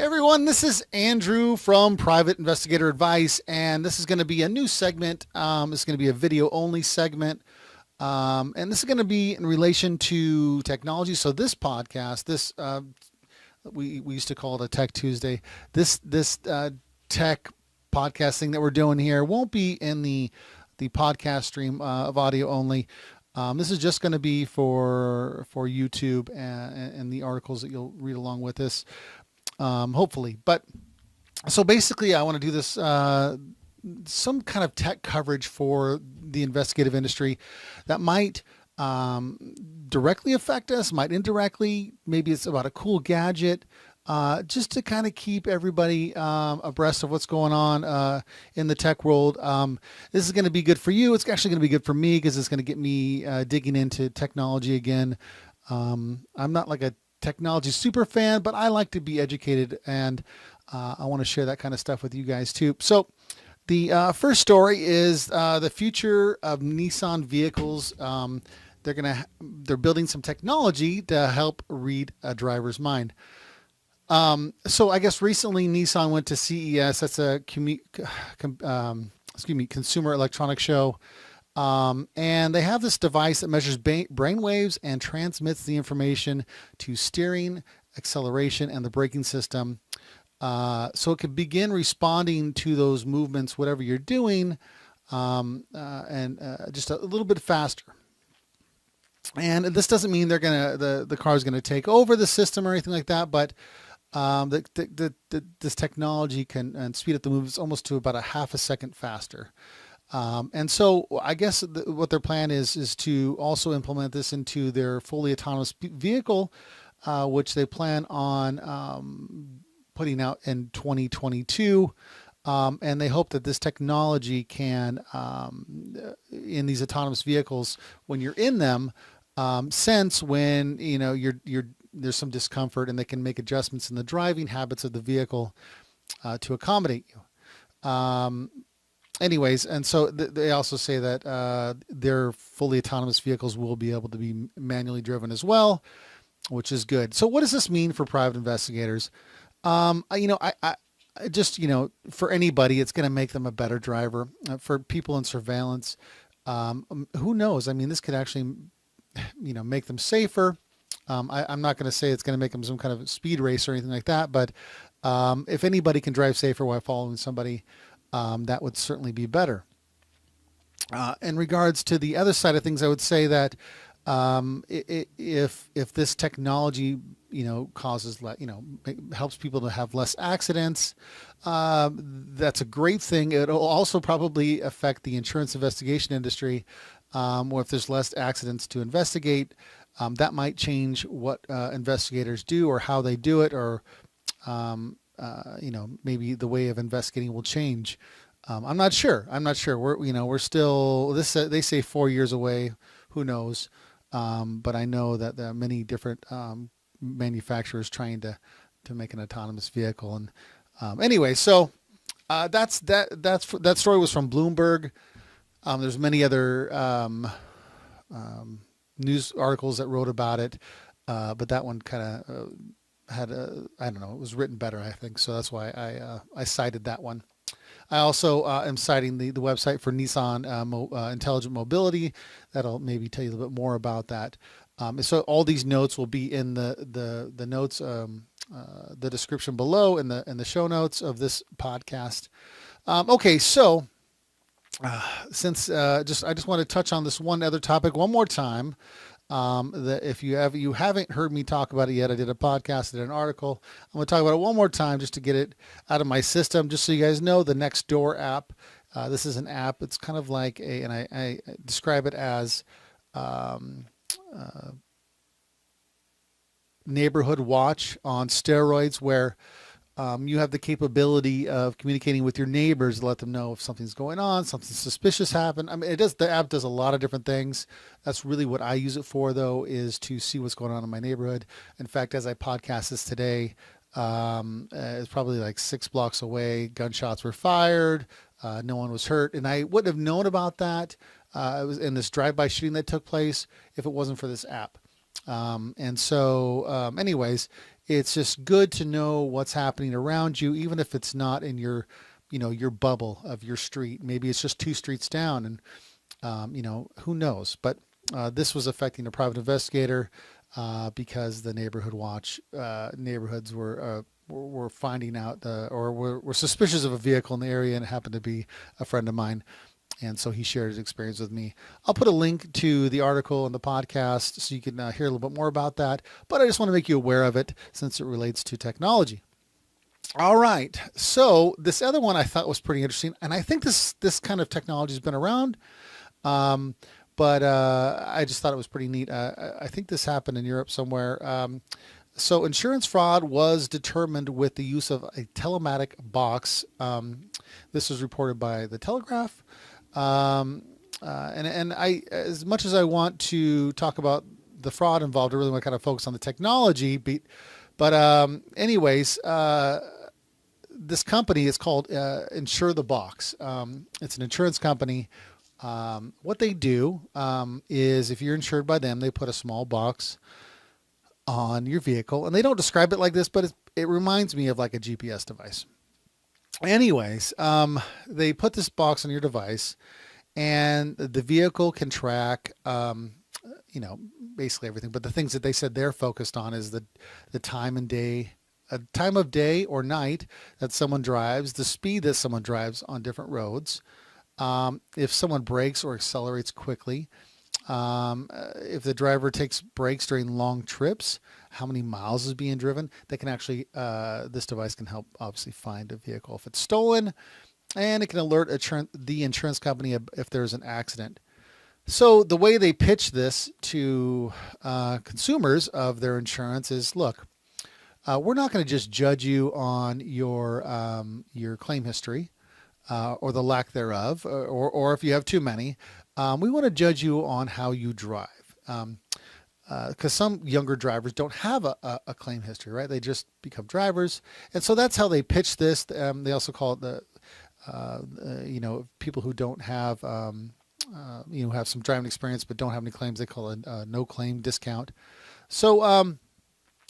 Everyone, this is Andrew from Private Investigator Advice, and this is going to be a new segment. It's going to be a video only segment, and this is going to be in relation to technology. So this podcast, we used to call it a Tech Tuesday. This tech podcast thing that we're doing here won't be in the podcast stream of audio only. This is just going to be for YouTube and the articles that you'll read along with this. Hopefully. But so basically I want to do this, some kind of tech coverage for the investigative industry that might directly affect us, might indirectly. Maybe it's about a cool gadget, just to kind of keep everybody abreast of what's going on in the tech world. This is going to be good for you. It's actually going to be good for me because it's going to get me digging into technology again. I'm not like a technology super fan, but I like to be educated, and I want to share that kind of stuff with you guys too. So the first story is the future of Nissan vehicles. They're building some technology to help read a driver's mind. So I guess recently Nissan went to CES. That's a consumer electronics show. And they have this device that measures brain waves and transmits the information to steering, acceleration, and the braking system. So it can begin responding to those movements, whatever you're doing, and just a little bit faster. And this doesn't mean the car is gonna take over the system or anything like that, but this technology can speed up the movements almost to about a half a second faster. And so I guess what their plan is to also implement this into their fully autonomous vehicle, which they plan on putting out in 2022. And they hope that this technology can, in these autonomous vehicles, when you're in them, sense when there's some discomfort, and they can make adjustments in the driving habits of the vehicle to accommodate you. Anyways, and so they also say that their fully autonomous vehicles will be able to be manually driven as well, which is good. So what does this mean for private investigators? I just, for anybody, it's going to make them a better driver. For people in surveillance, who knows? I mean, this could actually, make them safer. I'm not going to say it's going to make them some kind of speed race or anything like that, but if anybody can drive safer while following somebody, that would certainly be better. In regards to the other side of things, I would say that if this technology, causes, helps people to have less accidents, that's a great thing. It'll also probably affect the insurance investigation industry, or if there's less accidents to investigate, that might change what investigators do or how they do it, or maybe the way of investigating will change. I'm not sure. We're still they say 4 years away. Who knows? But I know that there are many different manufacturers trying to make an autonomous vehicle. And anyway, so that story was from Bloomberg. There's many other news articles that wrote about it, but that one kind of had I don't know, it was written better, I think. So that's why I cited that one. I also am citing the website for Nissan Intelligent Mobility. That'll maybe tell you a little bit more about that. So all these notes will be in the notes, the description below, in the show notes of this podcast. Okay, so since I just want to touch on this one other topic one more time. That if you haven't heard me talk about it yet, I did a podcast, I did an article. I'm going to talk about it one more time just to get it out of my system. Just so you guys know, the Nextdoor app. This is an app. It's kind of like and I describe it as neighborhood watch on steroids, where you have the capability of communicating with your neighbors to let them know if something's going on, something suspicious happened. I mean, the app does a lot of different things. That's really what I use it for, though, is to see what's going on in my neighborhood. In fact, as I podcast this today, it's probably like 6 blocks away. Gunshots were fired. No one was hurt. And I wouldn't have known about that. It was in this drive-by shooting that took place if it wasn't for this app. Anyways, it's just good to know what's happening around you, even if it's not in your, your bubble of your street. Maybe it's just 2 streets down, and who knows? But this was affecting a private investigator because the neighborhood watch neighborhoods were finding out or were suspicious of a vehicle in the area, and it happened to be a friend of mine. And so he shared his experience with me. I'll put a link to the article in the podcast so you can hear a little bit more about that. But I just want to make you aware of it since it relates to technology. All right. So this other one I thought was pretty interesting. And I think this kind of technology has been around. But I just thought it was pretty neat. I think this happened in Europe somewhere. So insurance fraud was determined with the use of a telematic box. This was reported by the Telegraph. And I, as much as I want to talk about the fraud involved, I really want to kind of focus on the technology. But anyways, this company is called Insure the Box. It's an insurance company. What they do is if you're insured by them, they put a small box on your vehicle, and they don't describe it like this, but it reminds me of like a GPS device. Anyways, they put this box on your device, and the vehicle can track, basically everything. But the things that they said they're focused on is the time of day or night that someone drives, the speed that someone drives on different roads, if someone brakes or accelerates quickly, if the driver takes breaks during long trips, how many miles is being driven. They can actually, this device can help obviously find a vehicle if it's stolen, and it can alert the insurance company if there's an accident. So the way they pitch this to consumers of their insurance is, look, we're not going to just judge you on your claim history or the lack thereof, or if you have too many. We want to judge you on how you drive. Because some younger drivers don't have a claim history, right? They just become drivers. And so that's how they pitch this. They also call it people who don't have, have some driving experience but don't have any claims, they call it a no claim discount. So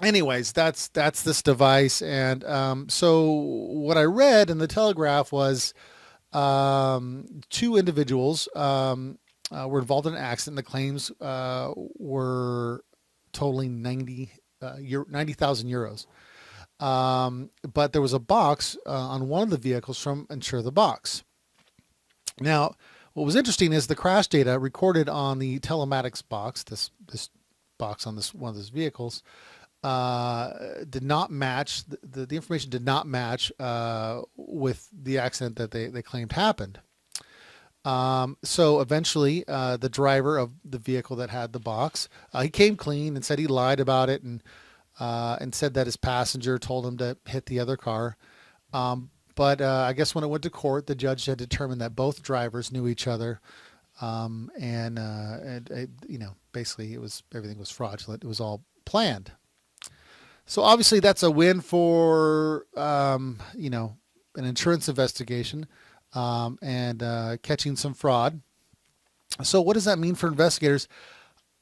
anyways, that's this device. And so what I read in the Telegraph was 2 individuals were involved in an accident. The claims were totaling 90,000 euros. But there was a box on one of the vehicles from Insure the Box. Now, what was interesting is the crash data recorded on the telematics box, this box on one of those vehicles, did not match. The information did not match with the accident that they claimed happened. So eventually, the driver of the vehicle that had the box, he came clean and said he lied about it, and said that his passenger told him to hit the other car. But I guess when it went to court, the judge had determined that both drivers knew each other, basically everything was fraudulent. It was all planned. So obviously that's a win for an insurance investigation. And catching some fraud. So what does that mean for investigators?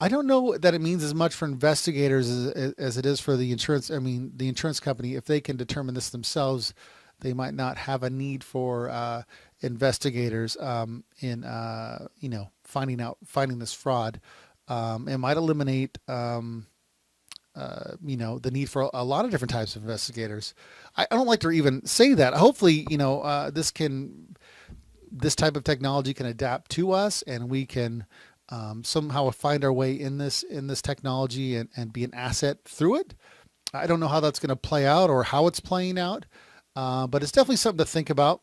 I don't know that it means as much for investigators as it is for the insurance. I mean, the insurance company, if they can determine this themselves, they might not have a need for investigators in finding this fraud. It might eliminate the need for a lot of different types of investigators. I don't like to even say that. Hopefully, this type of technology can adapt to us, and we can somehow find our way in this technology and be an asset through it. I don't know how that's going to play out or how it's playing out, but it's definitely something to think about.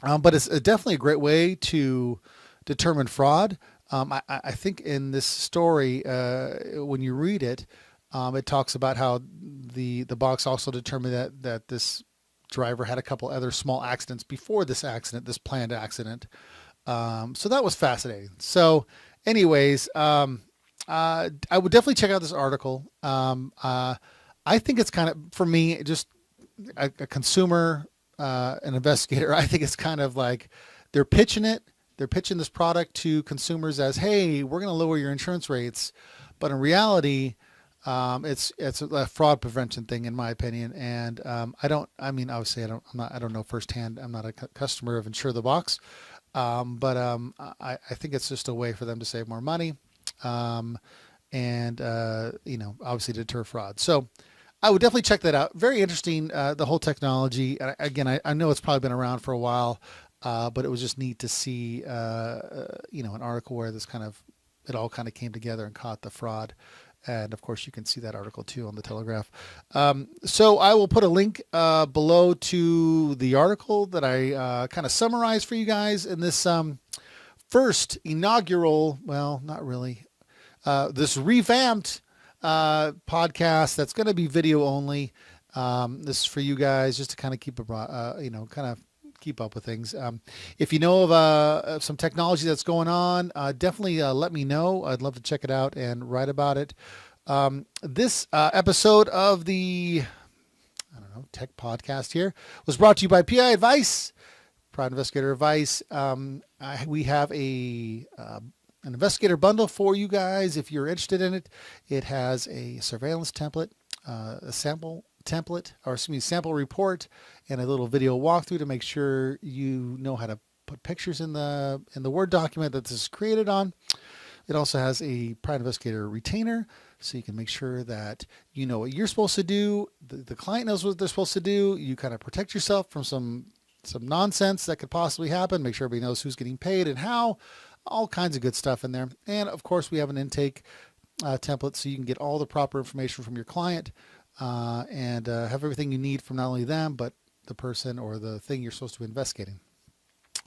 But it's definitely a great way to determine fraud. I think in this story, when you read it, it talks about how the box also determined that this driver had a couple other small accidents before this planned accident. So that was fascinating. So anyways, I would definitely check out this article. I think it's kind of, for me, just a consumer, an investigator, I think it's kind of like they're pitching this product to consumers as, hey, we're going to lower your insurance rates, but in reality, it's a fraud prevention thing, in my opinion. And I mean, obviously, I don't know firsthand. I'm not a customer of Insure the Box, but I think it's just a way for them to save more money, um, and obviously deter fraud. So I would definitely check that out. Very interesting, the whole technology. And again, I know it's probably been around for a while, but it was just neat to see, an article where it all kind of came together and caught the fraud. And of course, you can see that article too on the Telegraph. So I will put a link below to the article that I kind of summarized for you guys in this first inaugural, well, not really, this revamped podcast that's going to be video only. This is for you guys just to kind of keep keep up with things. If you know of some technology that's going on, definitely let me know. I'd love to check it out and write about it. This episode of the tech podcast here was brought to you by PI Advice, Private Investigator Advice. We have an investigator bundle for you guys if you're interested in it. It has a surveillance template, a sample report, and a little video walkthrough to make sure you know how to put pictures in the Word document that this is created on. It also has a private investigator retainer, so you can make sure that you know what you're supposed to do. The client knows what they're supposed to do. You kind of protect yourself from some nonsense that could possibly happen. Make sure everybody knows who's getting paid and how. All kinds of good stuff in there. And of course, we have an intake template so you can get all the proper information from your client and have everything you need from not only them, but the person or the thing you're supposed to be investigating.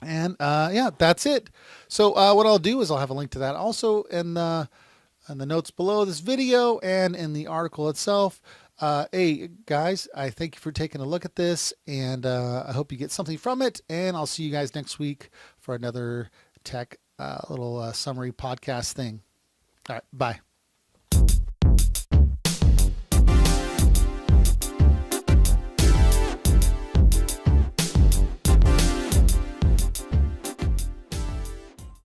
And that's it. So what I'll do is I'll have a link to that also in the notes below this video and in the article itself. Hey guys, I thank you for taking a look at this, and I hope you get something from it. And I'll see you guys next week for another tech little summary podcast thing. All right, bye.